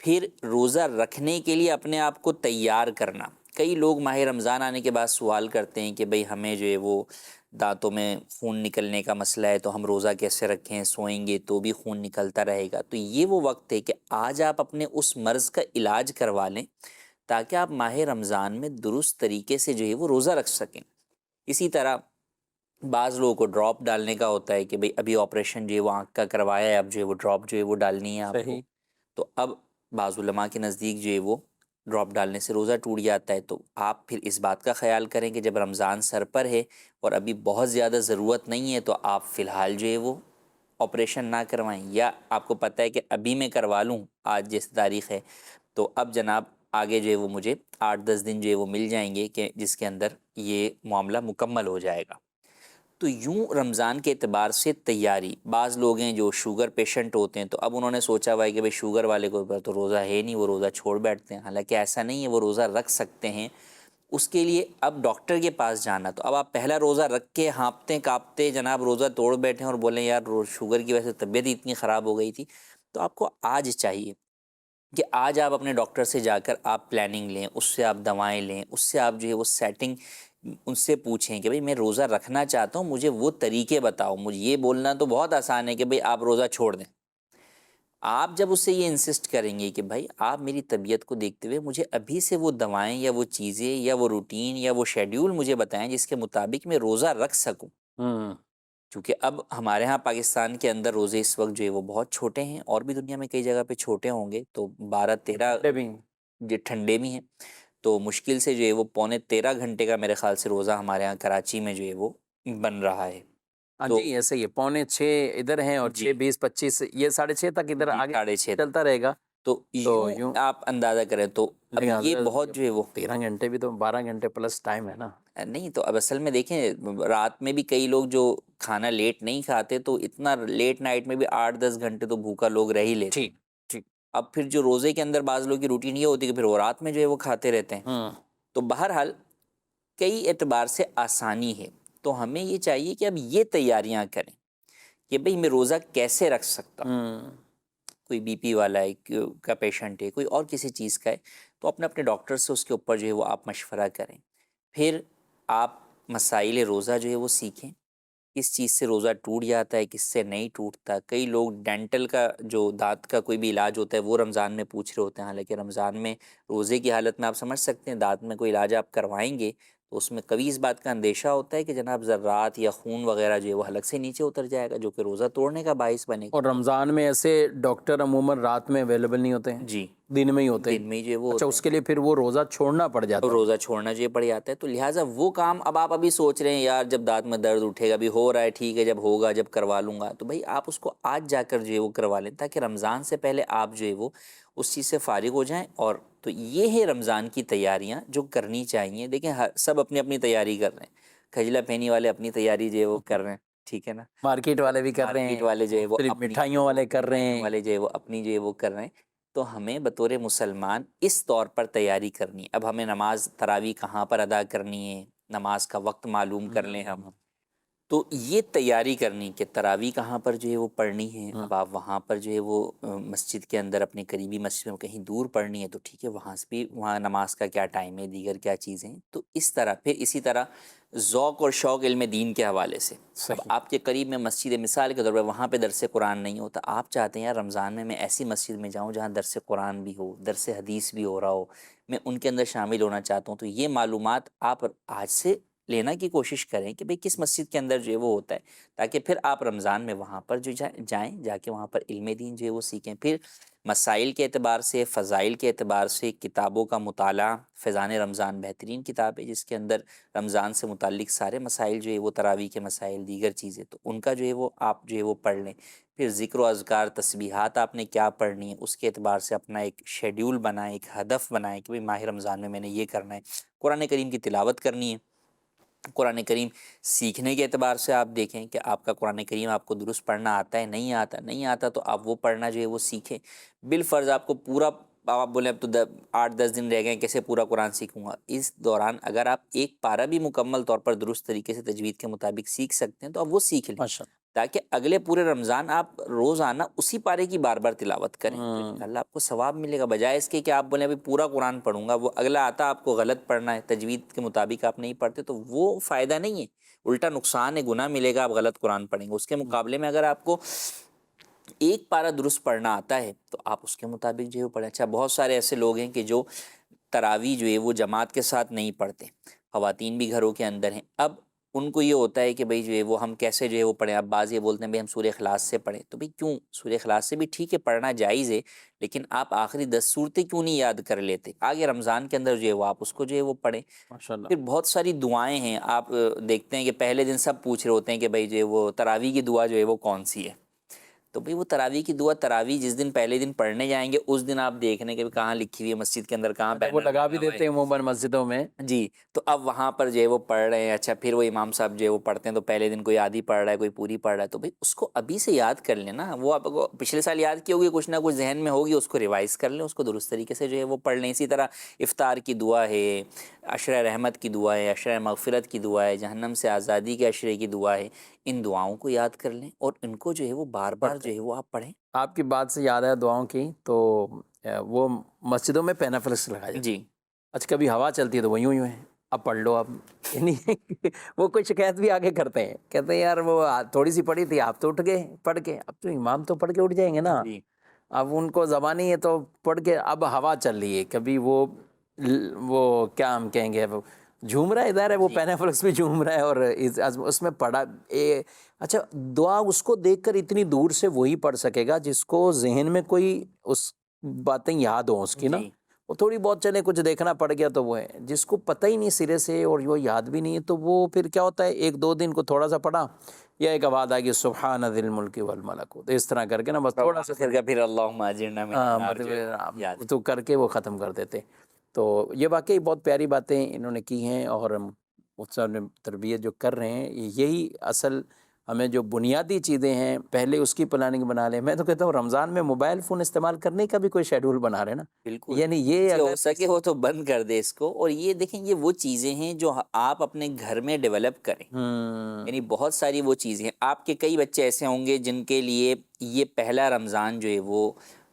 پھر روزہ رکھنے کے لیے اپنے آپ کو تیار کرنا، کئی لوگ ماہ رمضان آنے کے بعد سوال کرتے ہیں کہ بھئی ہمیں جو ہے وہ دانتوں میں خون نکلنے کا مسئلہ ہے تو ہم روزہ کیسے رکھیں، سوئیں گے تو بھی خون نکلتا رہے گا۔ تو یہ وہ وقت ہے کہ آج آپ اپنے اس مرض کا علاج کروا لیں تاکہ آپ ماہ رمضان میں درست طریقے سے جو ہے وہ روزہ رکھ سکیں۔ اسی طرح بعض لوگوں کو ڈراپ ڈالنے کا ہوتا ہے کہ بھئی ابھی آپریشن جو ہے وہ آنکھ کا کروایا ہے، اب جو ہے وہ ڈراپ جو ہے وہ ڈالنی ہے آپ کو، صحیح۔ تو اب بعض علماء کے نزدیک جو ہے وہ ڈراپ ڈالنے سے روزہ ٹوٹ جاتا ہے۔ تو آپ پھر اس بات کا خیال کریں کہ جب رمضان سر پر ہے اور ابھی بہت زیادہ ضرورت نہیں ہے تو آپ فی الحال جو ہے وہ آپریشن نہ کروائیں، یا آپ کو پتہ ہے کہ ابھی میں کروا لوں، آج جیسے تاریخ ہے تو اب جناب آگے جو ہے وہ مجھے 8-10 دن جو ہے وہ مل جائیں گے کہ جس کے اندر یہ معاملہ مکمل ہو جائے گا۔ تو یوں رمضان کے اعتبار سے تیاری، بعض لوگ ہیں جو شوگر پیشنٹ ہوتے ہیں تو اب انہوں نے سوچا ہوا ہے کہ بھئی شوگر والے کو تو روزہ ہے نہیں، وہ روزہ چھوڑ بیٹھتے ہیں، حالانکہ ایسا نہیں ہے، وہ روزہ رکھ سکتے ہیں۔ اس کے لیے اب ڈاکٹر کے پاس جانا، تو اب آپ پہلا روزہ رکھ کے ہانپتے کانپتے جناب روزہ توڑ بیٹھیں اور بولیں یار شوگر کی وجہ سے طبیعت ہی اتنی خراب ہو گئی تھی، تو آپ کو آج چاہیے کہ آج آپ اپنے ڈاکٹر سے جا کر آپ پلاننگ لیں، اس سے آپ دوائیں لیں، اس سے آپ جو ہے وہ سیٹنگ ان سے پوچھیں کہ بھئی میں روزہ رکھنا چاہتا ہوں، مجھے وہ طریقے بتاؤ۔ مجھے یہ بولنا تو بہت آسان ہے کہ بھئی آپ روزہ چھوڑ دیں، آپ جب اس سے یہ انسسٹ کریں گے کہ بھائی آپ میری طبیعت کو دیکھتے ہوئے مجھے ابھی سے وہ دوائیں یا وہ چیزیں یا وہ روٹین یا وہ شیڈیول مجھے بتائیں جس کے مطابق میں روزہ رکھ سکوں، چونکہ اب ہمارے ہاں پاکستان کے اندر روزے اس وقت جو ہے وہ بہت چھوٹے ہیں، اور بھی دنیا میں کئی جگہ پہ چھوٹے ہوں گے، تو 12-13 جو ٹھنڈے بھی ہیں، تو مشکل سے جو ہے وہ 12.75 گھنٹے کا میرے خیال سے روزہ ہمارے ہاں کراچی میں جو ہے وہ بن رہا ہے۔ ہاں تو جی ایسے ہی ہے، 6:45 ادھر ہیں اور جی 6:20-25 یہ 6:30 تک ادھر جی آگے 6:30 چلتا رہے گا۔ تو تو یوں یوں آپ اندازہ کریں تو اب یہ لہٰذا بہت جو ہے وہ 13 گھنٹے بھی تو 12 گھنٹے پلس ٹائم ہے نا۔ نہیں، تو اب اصل میں دیکھیں رات میں بھی کئی لوگ جو کھانا لیٹ نہیں کھاتے تو اتنا لیٹ نائٹ میں بھی 8-10 گھنٹے تو بھوکا لوگ رہ ہی لیتے ہیں۔ ٹھیک ٹھیک۔ اب پھر جو روزے کے اندر بعض لوگ کی روٹین یہ ہوتی ہے کہ پھر وہ رات میں جو ہے وہ کھاتے رہتے ہیں۔ تو بہرحال کئی اعتبار سے آسانی ہے، تو ہمیں یہ چاہیے کہ اب یہ تیاریاں کریں کہ بھئی میں روزہ کیسے رکھ سکتا ہوں۔ کوئی بی پی والا ہے کا پیشنٹ ہے، کوئی اور کسی چیز کا ہے، تو اپنے ڈاکٹر سے اس کے اوپر جو ہے وہ آپ مشورہ کریں۔ پھر آپ مسائل روزہ جو ہے وہ سیکھیں، کس چیز سے روزہ ٹوٹ جاتا ہے، کس سے نہیں ٹوٹتا۔ کئی لوگ ڈینٹل کا جو دانت کا کوئی بھی علاج ہوتا ہے وہ رمضان میں پوچھ رہے ہوتے ہیں، حالانکہ رمضان میں روزے کی حالت میں آپ سمجھ سکتے ہیں دانت میں کوئی علاج آپ کروائیں گے تو اس میں کبھی اس بات کا اندیشہ ہوتا ہے کہ جناب ذرات یا خون وغیرہ جو ہے وہ حلق سے نیچے اتر جائے گا، جو کہ روزہ توڑنے کا باعث بنے گا۔ اور رمضان میں ایسے ڈاکٹر عموماً رات میں اویلیبل نہیں ہوتے ہیں، جی، دن میں ہی ہوتے دن ہیں۔ میں جو ہے وہ اچھا ہوتا اس کے لیے پھر وہ روزہ چھوڑنا پڑ ہے جاتا اور ہے۔ روزہ چھوڑنا جو پڑ جاتا ہے، تو لہٰذا وہ کام اب آپ ابھی سوچ رہے ہیں یار جب دانت میں درد اٹھے گا، ابھی ہو رہا ہے ٹھیک ہے، جب ہوگا جب کروا لوں گا، تو بھائی آپ اس کو آج جا کر جو ہے وہ کروا لیں تاکہ رمضان سے پہلے آپ جو ہے وہ اس چیز سے فارغ ہو جائیں۔ اور تو یہ ہے رمضان کی تیاریاں جو کرنی چاہیے۔ دیکھیں سب اپنی اپنی تیاری کر رہے ہیں، کھجلا پہنی والے اپنی تیاری جو ہے وہ کر رہے ہیں، ٹھیک ہے نا، مارکیٹ والے بھی کر رہے مارکیٹ ہیں، والے جو ہے وہ مختلف اپنی مٹھائیوں والے کر رہے مٹھائیوں ہیں۔ والے جو ہے وہ اپنی جو ہے وہ کر رہے ہیں۔ تو ہمیں بطور مسلمان اس طور پر تیاری کرنی ہے۔ اب ہمیں نماز تراویح کہاں پر ادا کرنی ہے، نماز کا وقت معلوم کر لیں ہم، تو یہ تیاری کرنی کہ تراویح کہاں پر جو ہے وہ پڑھنی ہے، اب آپ وہاں پر جو ہے وہ مسجد کے اندر اپنے قریبی مسجد میں کہیں دور پڑھنی ہے تو ٹھیک ہے، وہاں سے بھی وہاں نماز کا کیا ٹائم ہے، دیگر کیا چیزیں ہیں، تو اس طرح پھر اسی طرح ذوق اور شوق علم دین کے حوالے سے اب صحیح. آپ کے قریب میں مسجد ہے، مثال کے طور پر وہاں پہ درس قرآن نہیں ہوتا، آپ چاہتے ہیں یار رمضان میں ایسی مسجد میں جاؤں جہاں درس قرآن بھی ہو، درس حدیث بھی ہو رہا ہو، میں ان کے اندر شامل ہونا چاہتا ہوں، تو یہ معلومات آپ آج سے لینا کی کوشش کریں کہ بھئی کس مسجد کے اندر جو ہے وہ ہوتا ہے، تاکہ پھر آپ رمضان میں وہاں پر جو جائیں جا کے وہاں پر علم دین جو ہے وہ سیکھیں. پھر مسائل کے اعتبار سے، فضائل کے اعتبار سے کتابوں کا مطالعہ، فیضان رمضان بہترین کتاب ہے جس کے اندر رمضان سے متعلق سارے مسائل جو ہے وہ تراویح کے مسائل، دیگر چیزیں، تو ان کا جو ہے وہ آپ جو ہے وہ پڑھ لیں. پھر ذکر و اذکار، تسبیحات آپ نے کیا پڑھنی ہے اس کے اعتبار سے اپنا ایک شیڈیول بنائیں، ایک ہدف بنائیں کہ بھئی ماہ رمضان میں نے یہ کرنا ہے. قرآن کریم کی تلاوت کرنی ہے. قرآن کریم سیکھنے کے اعتبار سے آپ دیکھیں کہ آپ کا قرآن کریم آپ کو درست پڑھنا آتا ہے، نہیں آتا تو آپ وہ پڑھنا جو ہے وہ سیکھیں. بالفرض آپ کو پورا، آپ بولیں اب تو 8-10 دن رہ گئے ہیں کیسے پورا قرآن سیکھوں گا، اس دوران اگر آپ ایک پارہ بھی مکمل طور پر درست طریقے سے تجوید کے مطابق سیکھ سکتے ہیں تو آپ وہ سیکھ لیں، ماشاء تاکہ اگلے پورے رمضان آپ روزانہ اسی پارے کی بار بار تلاوت کریں تو اللہ. انشاءاللہ آپ کو ثواب ملے گا، بجائے اس کے کہ آپ بولیں ابھی پورا قرآن پڑھوں گا، وہ اگلا آتا آپ کو غلط پڑھنا ہے، تجوید کے مطابق آپ نہیں پڑھتے تو وہ فائدہ نہیں ہے، الٹا نقصان ہے، گناہ ملے گا آپ غلط قرآن پڑھیں گے. اس کے مقابلے میں اگر آپ کو ایک پارہ درست پڑھنا آتا ہے تو آپ اس کے مطابق جو ہے وہ پڑھیں. اچھا، بہت سارے ایسے لوگ ہیں کہ جو تراویح جو ہے وہ جماعت کے ساتھ نہیں پڑھتے، خواتین بھی گھروں کے اندر ہیں، اب ان کو یہ ہوتا ہے کہ بھئی جو ہے وہ ہم کیسے جو ہے وہ پڑھیں. اب بعض یہ بولتے ہیں بھئی ہم سورہ اخلاص سے پڑھیں، تو بھئی کیوں؟ سورہ اخلاص سے بھی ٹھیک ہے پڑھنا جائز ہے، لیکن آپ آخری 10 صورتیں کیوں نہیں یاد کر لیتے؟ آگے رمضان کے اندر جو ہے وہ آپ اس کو جو ہے وہ پڑھیں. ماشاء اللہ. پھر بہت ساری دعائیں ہیں، آپ دیکھتے ہیں کہ پہلے دن سب پوچھ رہے ہوتے ہیں کہ بھئی جو ہے وہ تراویح کی دعا جو ہے وہ کون سی ہے، تو بھئی وہ تراویح کی دعا تراویح جس دن پہلے دن پڑھنے جائیں گے اس دن آپ دیکھ لیں کہ کہاں لکھی ہوئی ہے مسجد کے اندر، کہاں وہ بینر لگا بھی لگا ہوا ہے. دیتے ہیں عموماً مسجدوں میں. جی، تو اب وہاں پر جو ہے وہ پڑھ رہے ہیں. اچھا، پھر وہ امام صاحب جو ہے وہ پڑھتے ہیں تو پہلے دن کوئی آدھی پڑھ رہا ہے، کوئی پوری پڑھ رہا ہے، تو بھئی اس کو ابھی سے یاد کر لینا. وہ آپ کو پچھلے سال یاد کی ہوگی، کچھ نہ کچھ ذہن میں ہوگی، اس کو ریوائز کر لیں، اس کو درست طریقے سے جو ہے وہ پڑھ لیں. اسی طرح افطار کی دعا ہے، عشرہ رحمت کی دعا ہے، عشرہ مغفرت کی دعا ہے، جہنم سے آزادی کے عشرے کی دعا ہے، ان دعاؤں کو یاد کر لیں اور ان کو جو ہے وہ بار بار پڑھتے جو ہے وہ آپ پڑھیں. آپ کی بات سے یاد ہے دعاؤں کی، تو وہ مسجدوں میں پینافلکس لگایا جاتا ہے. جی اچھا، کبھی ہوا چلتی ہے تو وہ یوں ہے، اب پڑھ لو اب. یعنی وہ کوئی شکایت بھی آگے کرتے ہیں، کہتے ہیں یار وہ تھوڑی سی پڑھی تھی، آپ تو اٹھ گئے پڑھ کے، اب تو امام تو پڑھ کے اٹھ جائیں گے نا. جی اب ان کو زبانی ہے تو پڑھ کے، اب ہوا چل رہی ہے، کبھی وہ کیا ہم کہیں گے، وہ جھوم رہا ہے ادھر ہے، وہ جی پینافلکس بھی جھوم رہا ہے اور اس میں پڑھا. اچھا، دعا اس کو دیکھ کر اتنی دور سے وہی پڑھ سکے گا جس کو ذہن میں کوئی اس باتیں یاد ہوں اس کی نا. جی وہ تھوڑی بہت چلے کچھ دیکھنا پڑ گیا تو وہ ہے، جس کو پتہ ہی نہیں سرے سے اور وہ یاد بھی نہیں ہے تو وہ پھر کیا ہوتا ہے، 1-2 دن کو تھوڑا سا پڑھا یا ایک آواز آئے گی سبحان ذی الملک والملکوت، اس طرح کر کے نا بس تھوڑا سا آخر کا پھر اللہم اجرنا من النار جو ہے وہ یاد. تو کر کے وہ ختم کر دیتے. تو یہ واقعی بہت پیاری باتیں انہوں نے کی ہیں، اور مفتی نے تربیت جو کر رہے ہیں، یہی اصل ہمیں جو بنیادی چیزیں ہیں پہلے اس کی پلاننگ بنا لیں. میں تو کہتا ہوں رمضان میں موبائل فون استعمال کرنے کا بھی کوئی شیڈول بنا رہے نا، بالکل، یعنی یہ سے ہو اگر سکے ہو تو بند کر دے اس کو. اور یہ دیکھیں، یہ وہ چیزیں ہیں جو آپ اپنے گھر میں ڈیولپ کریں. یعنی بہت ساری وہ چیزیں ہیں، آپ کے کئی بچے ایسے ہوں گے جن کے لیے یہ پہلا رمضان جو ہے وہ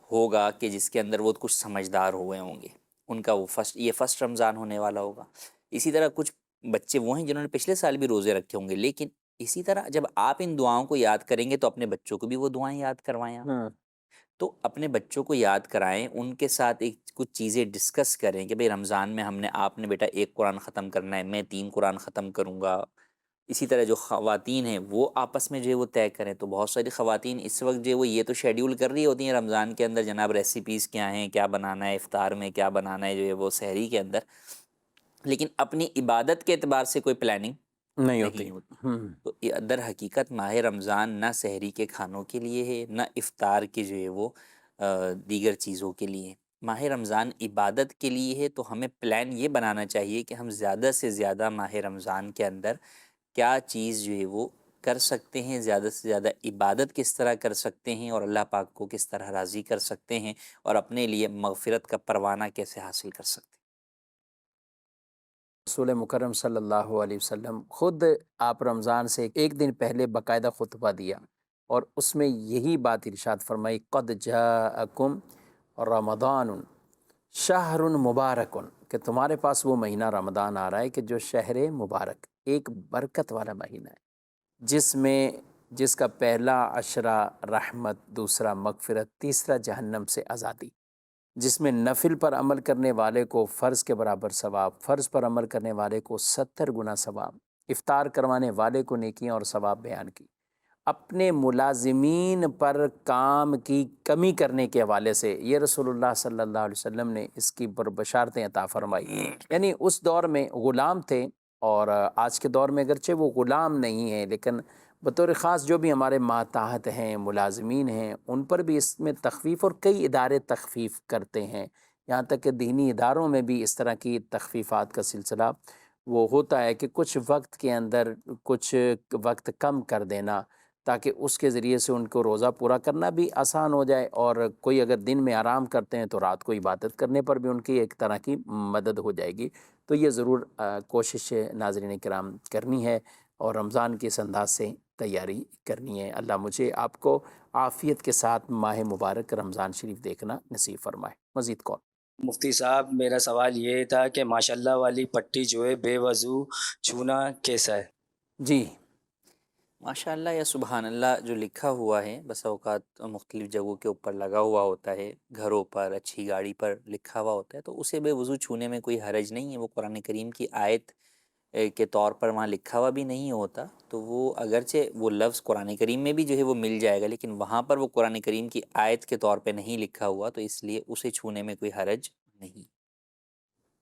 ہوگا کہ جس کے اندر وہ کچھ سمجھدار ہوئے ہوں گے، ان کا وہ یہ فرسٹ رمضان ہونے والا ہوگا. اسی طرح کچھ بچے وہ ہیں جنہوں نے پچھلے سال بھی روزے رکھے ہوں گے. لیکن اسی طرح جب آپ ان دعاؤں کو یاد کریں گے تو اپنے بچوں کو بھی وہ دعائیں یاد کروائیں آپ. تو اپنے بچوں کو یاد کرائیں، ان کے ساتھ کچھ چیزیں ڈسکس کریں کہ بھئی رمضان میں آپ نے بیٹا 1 قرآن ختم کرنا ہے، میں 3 قرآن ختم کروں گا. اسی طرح جو خواتین ہیں وہ آپس میں جو ہے وہ طے کریں. تو بہت ساری خواتین اس وقت جو ہے وہ یہ تو شیڈیول کر رہی ہوتی ہیں رمضان کے اندر، جناب ریسیپیز کیا ہیں، کیا بنانا ہے افطار میں، کیا بنانا ہے جو ہے وہ سحری کے اندر، لیکن اپنی عبادت کے اعتبار سے کوئی پلاننگ نہیں نہیں ہوتی. ہوتی. تو در حقیقت ماہ رمضان نہ سحری کے کھانوں کے لیے ہے، نہ افطار کے جو ہے وہ دیگر چیزوں کے لیے. ماہ رمضان عبادت کے لیے ہے. تو ہمیں پلان یہ بنانا چاہیے کہ ہم زیادہ سے زیادہ ماہ رمضان کے اندر کیا چیز جو ہے وہ کر سکتے ہیں، زیادہ سے زیادہ عبادت کس طرح کر سکتے ہیں، اور اللہ پاک کو کس طرح راضی کر سکتے ہیں، اور اپنے لیے مغفرت کا پروانہ کیسے حاصل کر سکتے ہیں. رسول مکرم صلی اللہ علیہ وسلم خود آپ رمضان سے ایک دن پہلے باقاعدہ خطبہ دیا اور اس میں یہی بات ارشاد فرمائی، قد جاءکم رمضان شہر مبارک، کہ تمہارے پاس وہ مہینہ رمضان آ رہا ہے کہ جو شہر مبارک، ایک برکت والا مہینہ ہے، جس کا پہلا عشرہ رحمت، دوسرا مغفرت، تیسرا جہنم سے آزادی، جس میں نفل پر عمل کرنے والے کو فرض کے برابر ثواب، فرض پر عمل کرنے والے کو 70 گنا ثواب، افطار کروانے والے کو نیکیاں اور ثواب بیان کی، اپنے ملازمین پر کام کی کمی کرنے کے حوالے سے یہ رسول اللہ صلی اللہ علیہ وسلم نے اس کی بشارتیں عطا فرمائی۔ یعنی اس دور میں غلام تھے، اور آج کے دور میں اگرچہ وہ غلام نہیں ہیں، لیکن بطور خاص جو بھی ہمارے ماتحت ہیں، ملازمین ہیں، ان پر بھی اس میں تخفیف، اور کئی ادارے تخفیف کرتے ہیں، یہاں تک کہ دینی اداروں میں بھی اس طرح کی تخفیفات کا سلسلہ وہ ہوتا ہے کہ کچھ وقت کے اندر کچھ وقت کم کر دینا، تاکہ اس کے ذریعے سے ان کو روزہ پورا کرنا بھی آسان ہو جائے، اور کوئی اگر دن میں آرام کرتے ہیں تو رات کو عبادت کرنے پر بھی ان کی ایک طرح کی مدد ہو جائے گی۔ تو یہ ضرور کوشش ناظرین کرام کرنی ہے، اور رمضان کے اس انداز سے تیاری کرنی ہے۔ اللہ مجھے آپ کو عافیت کے ساتھ ماہ مبارک رمضان شریف دیکھنا نصیب فرمائے۔ مزید کال۔ مفتی صاحب، میرا سوال یہ تھا کہ ماشاءاللہ والی پٹی جو ہے بے وضو چھونا کیسا ہے؟ جی، ماشاء اللہ یا سبحان اللہ جو لکھا ہوا ہے بس اوقات مختلف جگہوں کے اوپر لگا ہوا ہوتا ہے، گھروں پر، اچھی گاڑی پر لکھا ہوا ہوتا ہے، تو اسے بے وضو چھونے میں کوئی حرج نہیں ہے۔ وہ قرآن کریم کی آیت کے طور پر وہاں لکھا ہوا بھی نہیں ہوتا، تو وہ اگرچہ وہ لفظ قرآن کریم میں بھی جو ہے وہ مل جائے گا، لیکن وہاں پر وہ قرآن کریم کی آیت کے طور پہ نہیں لکھا ہوا، تو اس لیے اسے چھونے میں کوئی حرج نہیں۔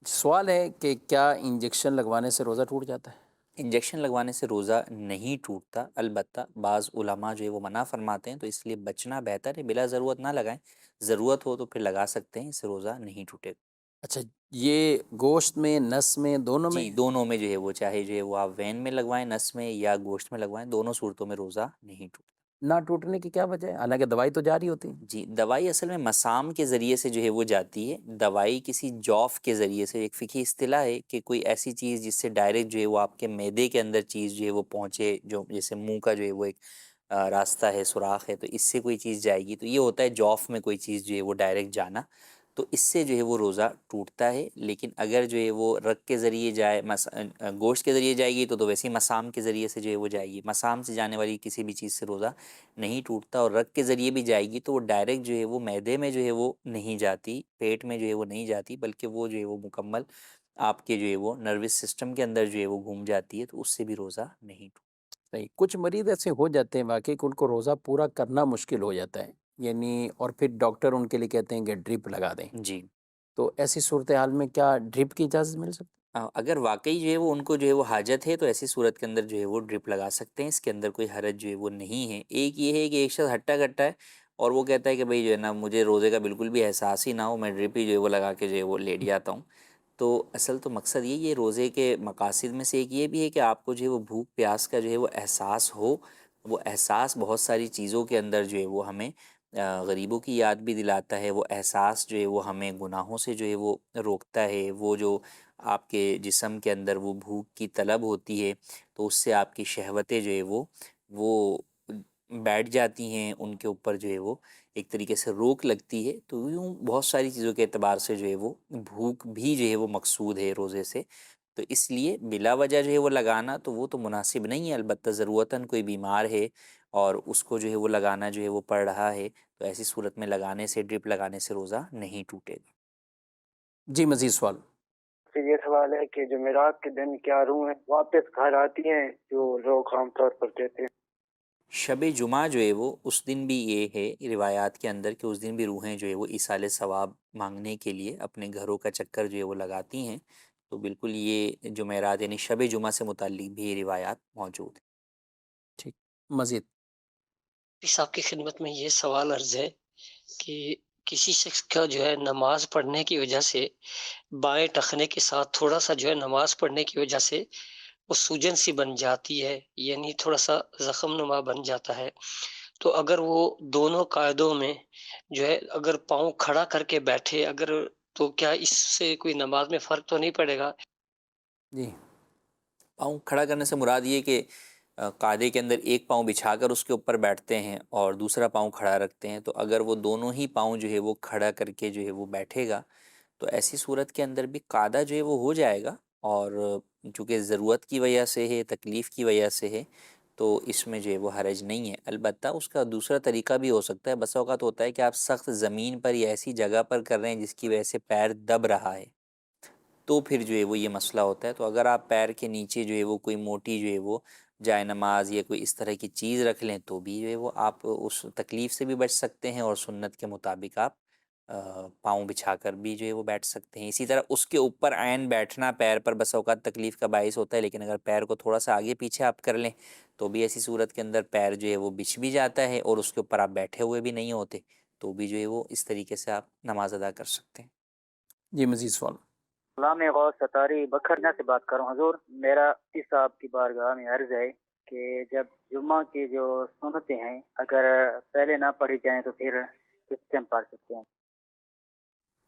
سوال ہے کہ کیا انجیکشن لگوانے سے روزہ ٹوٹ جاتا ہے؟ انجیکشن لگوانے سے روزہ نہیں ٹوٹتا، البتہ بعض علماء جو ہے وہ منع فرماتے ہیں، تو اس لیے بچنا بہتر ہے، بلا ضرورت نہ لگائیں، ضرورت ہو تو پھر لگا سکتے ہیں، اس سے روزہ نہیں ٹوٹے گا۔ اچھا، یہ گوشت میں، نس میں، دونوں میں؟ جی، دونوں میں جو ہے وہ، چاہے جو ہے وہ آپ وین میں لگوائیں، نس میں یا گوشت میں لگوائیں، دونوں صورتوں میں روزہ نہیں ٹوٹتا۔ نہ ٹوٹنے کی کیا وجہ ہے؟ حالانکہ دوائی تو جاری ہوتی ہے۔ جی، دوائی اصل میں مسام کے ذریعے سے جو ہے وہ جاتی ہے، دوائی کسی جوف کے ذریعے سے، ایک فقہی اصطلاح ہے کہ کوئی ایسی چیز جس سے ڈائریکٹ جو ہے وہ آپ کے معدے کے اندر چیز جو ہے وہ پہنچے، جو جیسے منہ کا جو ہے وہ ایک راستہ ہے، سوراخ ہے، تو اس سے کوئی چیز جائے گی، تو یہ ہوتا ہے جوف میں کوئی چیز جو ہے وہ ڈائریکٹ جانا، تو اس سے جو ہے وہ روزہ ٹوٹتا ہے۔ لیکن اگر جو ہے وہ رگ کے ذریعے جائے، گوشت کے ذریعے جائے گی تو ویسے ہی مسام کے ذریعے سے جو ہے وہ جائے گی، مسام سے جانے والی کسی بھی چیز سے روزہ نہیں ٹوٹتا، اور رگ کے ذریعے بھی جائے گی تو وہ ڈائریکٹ جو ہے وہ معدے میں جو ہے وہ نہیں جاتی، پیٹ میں جو ہے وہ نہیں جاتی، بلکہ وہ جو ہے وہ مکمل آپ کے جو ہے وہ نروس سسٹم کے اندر جو ہے وہ گھوم جاتی ہے، تو اس سے بھی روزہ نہیں ٹوٹتا۔ صحیح، کچھ مریض ایسے ہو جاتے ہیں واقعی کہ ان کو روزہ پورا کرنا مشکل ہو جاتا ہے، یعنی اور پھر ڈاکٹر ان کے لیے کہتے ہیں کہ ڈرپ لگا دیں، جی، تو ایسی صورتحال میں کیا ڈرپ کی اجازت مل سکتی اگر واقعی جو ہے وہ ان کو جو ہے وہ حاجت ہے تو ایسی صورت کے اندر جو ہے وہ ڈرپ لگا سکتے ہیں، اس کے اندر کوئی حرج جو ہے وہ نہیں ہے۔ ایک یہ ہے کہ ایک شخص ہٹا کٹا ہے اور وہ کہتا ہے کہ بھئی جو ہے نا مجھے روزے کا بالکل بھی احساس ہی نہ ہو، میں ڈرپ ہی جو ہے وہ لگا کے جو ہے وہ لیٹ جاتا ہوں، تو اصل تو مقصد یہ روزے کے مقاصد میں سے ایک یہ بھی ہے کہ آپ کو جو ہے وہ بھوک پیاس کا جو ہے وہ احساس ہو۔ وہ احساس بہت ساری چیزوں کے اندر جو ہے وہ ہمیں غریبوں کی یاد بھی دلاتا ہے، وہ احساس جو ہے وہ ہمیں گناہوں سے جو ہے وہ روکتا ہے، وہ جو آپ کے جسم کے اندر وہ بھوک کی طلب ہوتی ہے تو اس سے آپ کی شہوتیں جو ہے وہ بیٹھ جاتی ہیں، ان کے اوپر جو ہے وہ ایک طریقے سے روک لگتی ہے، تو یوں بہت ساری چیزوں کے اعتبار سے جو ہے وہ بھوک بھی جو ہے وہ مقصود ہے روزے سے، تو اس لیے بلا وجہ جو ہے وہ لگانا تو وہ تو مناسب نہیں ہے، البتہ ضرورتاً کوئی بیمار ہے اور اس کو جو ہے وہ لگانا جو ہے وہ پڑ رہا ہے، تو ایسی صورت میں لگانے سے، ڈرپ لگانے سے روزہ نہیں ٹوٹے گا۔ جی، مزید سوال۔ یہ سوال ہے کہ جمعرات کے دن کیا روحیں واپس گھر آتی ہیں جو لوگ عام طور پر کہتے ہیں؟ شب جمعہ جو ہے وہ اس دن بھی یہ ہے روایات کے اندر کہ اس دن بھی روحیں جو ہے وہ ایصال ثواب مانگنے کے لیے اپنے گھروں کا چکر جو ہے وہ لگاتی ہیں، تو بالکل یہ جمعرات یعنی شب جمعہ سے متعلق بھی یہ روایات موجود ہیں۔ ٹھیک، مزید۔ صاحب کی خدمت میں یہ سوال عرض ہے کہ کسی شخص کا جو ہے نماز پڑھنے کی وجہ سے بائیں ٹخنے کے ساتھ تھوڑا سا جو ہے نماز پڑھنے کی وجہ سے وہ سوجن سی بن جاتی ہے، یعنی تھوڑا سا زخم نما بن جاتا ہے، تو اگر وہ دونوں قاعدوں میں جو ہے اگر پاؤں کھڑا کر کے بیٹھے، اگر تو کیا اس سے کوئی نماز میں فرق تو نہیں پڑے گا؟ جی پاؤں کھڑا کرنے سے مراد یہ کہ قاعدے کے اندر ایک پاؤں بچھا کر اس کے اوپر بیٹھتے ہیں اور دوسرا پاؤں کھڑا رکھتے ہیں، تو اگر وہ دونوں ہی پاؤں جو ہے وہ کھڑا کر کے جو ہے وہ بیٹھے گا تو ایسی صورت کے اندر بھی قاعدہ جو ہے وہ ہو جائے گا، اور چونکہ ضرورت کی وجہ سے ہے، تکلیف کی وجہ سے ہے، تو اس میں جو ہے وہ حرج نہیں ہے۔ البتہ اس کا دوسرا طریقہ بھی ہو سکتا ہے، بسا اوقات ہوتا ہے کہ آپ سخت زمین پر یا ایسی جگہ پر کر رہے ہیں جس کی وجہ سے پیر دب رہا ہے، تو پھر جو ہے وہ یہ مسئلہ ہوتا ہے۔ تو اگر آپ پیر کے نیچے جو ہے وہ کوئی موٹی جو ہے وہ جائے نماز یا کوئی اس طرح کی چیز رکھ لیں تو بھی جو ہے وہ آپ اس تکلیف سے بھی بچ سکتے ہیں، اور سنت کے مطابق آپ پاؤں بچھا کر بھی جو ہے وہ بیٹھ سکتے ہیں۔ اسی طرح اس کے اوپر عین بیٹھنا پیر پر بس اوقات تکلیف کا باعث ہوتا ہے، لیکن اگر پیر کو تھوڑا سا آگے پیچھے آپ کر لیں تو بھی ایسی صورت کے اندر پیر جو ہے وہ بچھ بھی جاتا ہے اور اس کے اوپر آپ بیٹھے ہوئے بھی نہیں ہوتے، تو بھی جو ہے وہ اس طریقے سے آپ نماز ادا کر سکتے ہیں۔ جی مزید سوال۔ سلام غوث ستاری بکھرنا سے بات کر رہا ہوں حضور، میرا اس صاحب کی بارگاہ میں عرض ہے کہ جب جمعہ کی جو سنتیں ہیں اگر پہلے نہ پڑھی جائیں تو پھر کس ٹائم پڑھ سکتے ہیں؟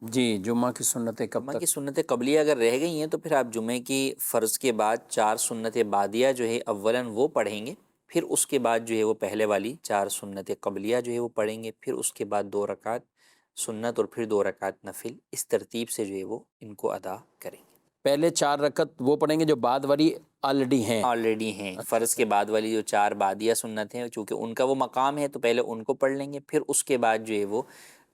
جی جمعہ کی سنتیں کب جمعہ تک؟ کی سنت قبلیہ اگر رہ گئی ہیں تو پھر آپ جمعے کی فرض کے بعد 4 سنت بعدیہ جو ہے اولاً وہ پڑھیں گے، پھر اس کے بعد جو ہے وہ پہلے والی 4 سنت قبلیہ جو ہے وہ پڑھیں گے، پھر اس کے بعد 2 رکعت سنت اور پھر 2 رکعت نفل، اس ترتیب سے جو ہے وہ ان کو ادا کریں گے۔ پہلے 4 رکعت وہ پڑھیں گے جو بعد والی آلریڈی ہیں؟ آلریڈی ہیں، اچھا فرض اچھا کے بعد والی جو 4 بعدیہ سنت ہیں، چونکہ ان کا وہ مقام ہے تو پہلے ان کو پڑھ لیں گے، پھر اس کے بعد جو ہے وہ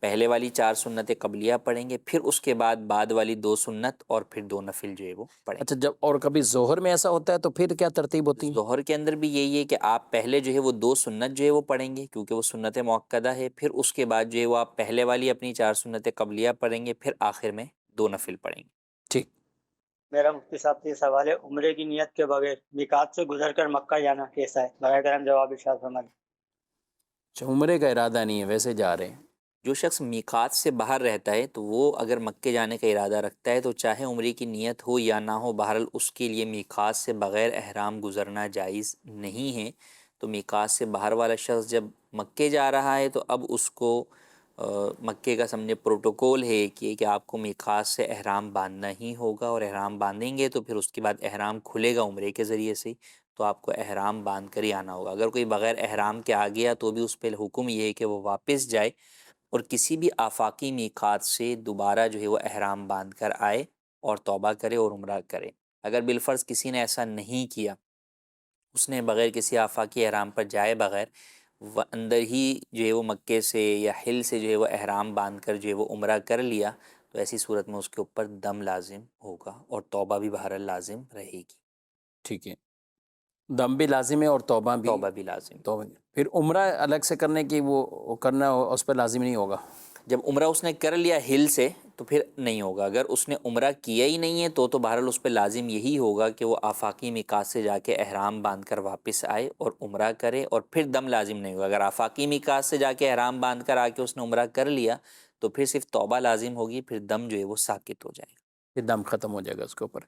پہلے والی 4 سنت قبلیہ پڑھیں گے، پھر اس کے بعد بعد والی 2 سنت اور پھر 2 نفل جو ہے وہ پڑھیں گے۔ اچھا، جب اور کبھی ظہر میں ایسا ہوتا ہے تو پھر کیا ترتیب ہوتی ہے؟ ظہر کے اندر بھی یہی ہے کہ آپ پہلے جو ہے وہ 2 سنت جو ہے وہ پڑھیں گے کیونکہ وہ سنت موقدہ ہے، پھر اس کے بعد جو ہے وہ آپ پہلے والی اپنی 4 سنت قبلیہ پڑھیں گے، پھر آخر میں 2 نفل پڑھیں گے۔ ٹھیک۔ میرا مفتی صاحب سے یہ سوال ہے، عمرے کی نیت کے بغیر میقات سے گزر کر مکہ جانا کیسا ہے؟ براہ کرم جواب ارشاد فرمائیں۔ اچھا، عمرے کا ارادہ نہیں ہے، ویسے جا رہے ہیں۔ جو شخص میقات سے باہر رہتا ہے تو وہ اگر مکے جانے کا ارادہ رکھتا ہے تو چاہے عمرے کی نیت ہو یا نہ ہو، بہرحال اس کے لیے میقات سے بغیر احرام گزرنا جائز نہیں ہے۔ تو میقات سے باہر والا شخص جب مکے جا رہا ہے تو اب اس کو مکے کا سمجھے پروٹوکول ہے کہ آپ کو میقات سے احرام باندھنا ہی ہوگا، اور احرام باندھیں گے تو پھر اس کے بعد احرام کھلے گا عمرے کے ذریعے سے، تو آپ کو احرام باندھ کر ہی آنا ہوگا۔ اگر کوئی بغیر احرام کے آ گیا تو بھی اس پہ حکم یہ ہے کہ وہ واپس جائے اور کسی بھی آفاقی میقات سے دوبارہ جو ہے وہ احرام باندھ کر آئے اور توبہ کرے اور عمرہ کرے۔ اگر بالفرض کسی نے ایسا نہیں کیا، اس نے بغیر کسی آفاقی احرام پر جائے بغیر وہ اندر ہی جو ہے وہ مکے سے یا حل سے جو ہے وہ احرام باندھ کر جو ہے وہ عمرہ کر لیا، تو ایسی صورت میں اس کے اوپر دم لازم ہوگا اور توبہ بھی بہرحال لازم رہے گی۔ ٹھیک ہے، دم بھی لازم ہے اور توبہ بھی لازم۔ توبہ پھر عمرہ الگ سے کرنے کی وہ کرنا اس پر لازم نہیں ہوگا؟ جب عمرہ اس نے کر لیا ہل سے تو پھر نہیں ہوگا۔ اگر اس نے عمرہ کیا ہی نہیں ہے تو بہرحال اس پہ لازم یہی ہوگا کہ وہ آفاقی میقات سے جا کے احرام باندھ کر واپس آئے اور عمرہ کرے، اور پھر دم لازم نہیں ہوگا۔ اگر آفاقی میقات سے جا کے احرام باندھ کر آ کے اس نے عمرہ کر لیا تو پھر صرف توبہ لازم ہوگی، پھر دم جو ہے وہ ساکت ہو جائے گا، پھر دم ختم ہو جائے گا اس کے اوپر۔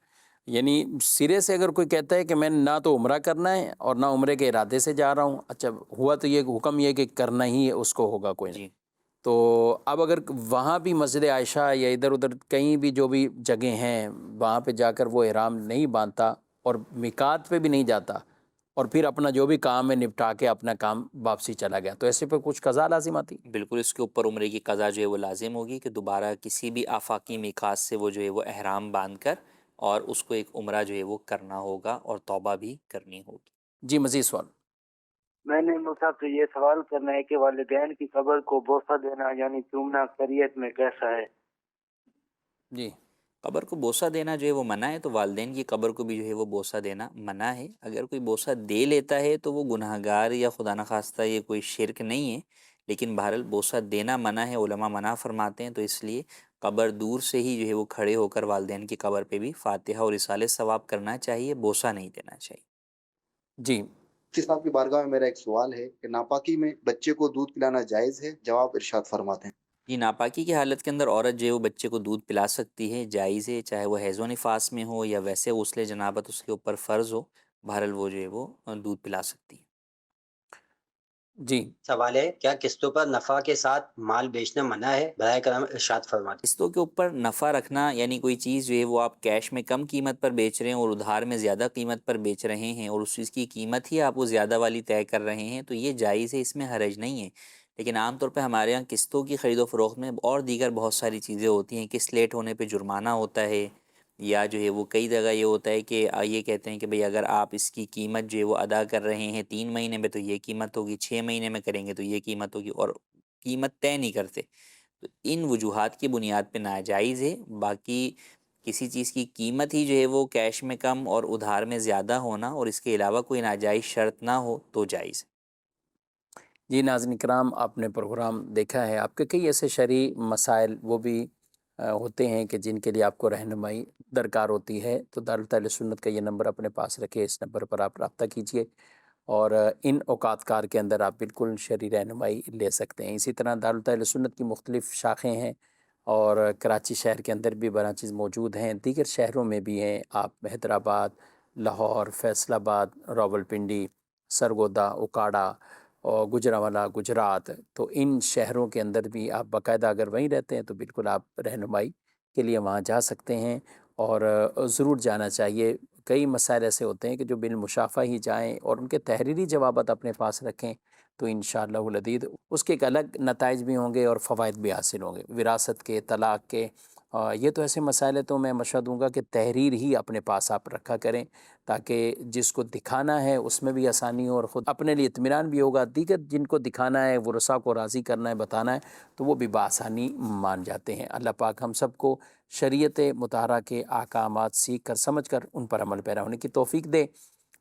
یعنی سرے سے اگر کوئی کہتا ہے کہ میں نہ تو عمرہ کرنا ہے اور نہ عمرے کے ارادے سے جا رہا ہوں، اچھا ہوا تو یہ حکم یہ کہ کرنا ہی ہے اس کو ہوگا کوئی نہیں، جی تو اب اگر وہاں بھی مسجد عائشہ یا ادھر ادھر کہیں بھی جو بھی جگہ ہیں وہاں پہ جا کر وہ احرام نہیں باندھتا اور میقات پہ بھی نہیں جاتا اور پھر اپنا جو بھی کام ہے نپٹا کے اپنا کام واپسی چلا گیا، تو ایسے پہ کچھ قضا لازم آتی؟ بالکل، اس کے اوپر عمرے کی قضا جو ہے وہ لازم ہوگی کہ دوبارہ کسی بھی آفاقی میقات سے وہ جو ہے وہ احرام باندھ کر اور اس کو ایک عمرہ جو ہے وہ کرنا ہوگا اور توبہ بھی کرنی ہوگی۔ جی مزید سوال۔ میں نے صاحب سے یہ سوال کرنا ہے کہ والدین کی قبر کو بوسہ دینا یعنی چومنا شریعت میں کیسا ہے؟ جی قبر کو بوسہ دینا جو ہے وہ منع ہے، تو والدین کی قبر کو بھی جو ہے وہ بوسہ دینا منع ہے۔ اگر کوئی بوسہ دے لیتا ہے تو وہ گناہ گار یا خدا نخواستہ یہ کوئی شرک نہیں ہے، لیکن بہرحال بوسہ دینا منع ہے، علماء منع فرماتے ہیں، تو اس لیے قبر دور سے ہی جو ہے وہ کھڑے ہو کر والدین کی قبر پہ بھی فاتحہ اور رسالہ ثواب کرنا چاہیے، بوسہ نہیں دینا چاہیے۔ جی مفتی صاحب کی بارگاہ میں میرا ایک سوال ہے کہ ناپاکی میں بچے کو دودھ پلانا جائز ہے؟ جواب ارشاد فرماتے ہیں۔ جی، ناپاکی کی حالت کے اندر عورت جو ہے وہ بچے کو دودھ پلا سکتی ہے، جائز ہے، چاہے وہ حیض و نفاس میں ہو یا ویسے غسل جنابت اس کے اوپر فرض ہو، بہرحال وہ جو ہے وہ دودھ پلا سکتی ہے۔ جی سوال ہے کیا قسطوں پر نفع کے ساتھ مال بیچنا منع ہے؟ براہ کرم ارشاد فرمائیں۔ قسطوں کے اوپر نفع رکھنا یعنی کوئی چیز جو ہے وہ آپ کیش میں کم قیمت پر بیچ رہے ہیں اور ادھار میں زیادہ قیمت پر بیچ رہے ہیں اور اس چیز کی قیمت ہی آپ وہ زیادہ والی طے کر رہے ہیں تو یہ جائز ہے، اس میں حرج نہیں ہے۔ لیکن عام طور پہ ہمارے یہاں قسطوں کی خرید و فروخت میں اور دیگر بہت ساری چیزیں ہوتی ہیں، قسط لیٹ ہونے پہ جرمانہ ہوتا ہے، یا جو ہے وہ کئی جگہ یہ ہوتا ہے کہ یہ کہتے ہیں کہ بھئی اگر آپ اس کی قیمت جو ہے وہ ادا کر رہے ہیں 3 مہینے میں تو یہ قیمت ہوگی، 6 مہینے میں کریں گے تو یہ قیمت ہوگی، اور قیمت طے نہیں کرتے۔ تو ان وجوہات کی بنیاد پہ ناجائز ہے۔ باقی کسی چیز کی قیمت ہی جو ہے وہ کیش میں کم اور ادھار میں زیادہ ہونا اور اس کے علاوہ کوئی ناجائز شرط نہ ہو تو جائز ہے۔ جی ناظرین کرام، آپ نے پروگرام دیکھا ہے، آپ کے کئی ایسے شرعی مسائل وہ بھی ہوتے ہیں کہ جن کے لیے آپ کو رہنمائی درکار ہوتی ہے، تو دارالہدایت سنت کا یہ نمبر اپنے پاس رکھے، اس نمبر پر آپ رابطہ کیجئے اور ان اوقات کار کے اندر آپ بالکل شرعی رہنمائی لے سکتے ہیں۔ اسی طرح دارالہدایت سنت کی مختلف شاخیں ہیں اور کراچی شہر کے اندر بھی برانچز موجود ہیں، دیگر شہروں میں بھی ہیں، آپ حیدرآباد، لاہور، فیصل آباد، راولپنڈی، سرگودا، اکاڑا اور گجرانوالہ، گجرات، تو ان شہروں کے اندر بھی آپ باقاعدہ اگر وہیں رہتے ہیں تو بالکل آپ رہنمائی کے لیے وہاں جا سکتے ہیں اور ضرور جانا چاہیے۔ کئی مسائل ایسے ہوتے ہیں کہ جو بالمشافہ ہی جائیں اور ان کے تحریری جوابات اپنے پاس رکھیں تو انشاءاللہ العزیز اس کے ایک الگ نتائج بھی ہوں گے اور فوائد بھی حاصل ہوں گے، وراثت کے، طلاق کے۔ یہ تو ایسے مسائل ہیں، تو میں مشورہ دوں گا کہ تحریر ہی اپنے پاس آپ رکھا کریں تاکہ جس کو دکھانا ہے اس میں بھی آسانی ہو اور خود اپنے لیے اطمینان بھی ہوگا، دیگر جن کو دکھانا ہے، ورثاء کو راضی کرنا ہے، بتانا ہے، تو وہ بھی بآسانی مان جاتے ہیں۔ اللہ پاک ہم سب کو شریعت مطہرہ کے احکامات سیکھ کر سمجھ کر ان پر عمل پیرا ہونے کی توفیق دے۔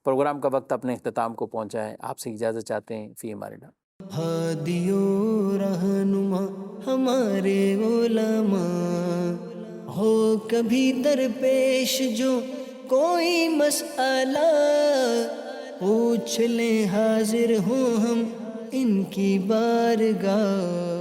پروگرام کا وقت اپنے اختتام کو پہنچا ہے، آپ سے اجازت چاہتے ہیں، فی امان اللہ۔ ہادی و رہنما ہمارے علماء، ہو کبھی درپیش جو کوئی مسئلہ، پوچھ لیں حاضر ہوں ہم ان کی بارگاہ۔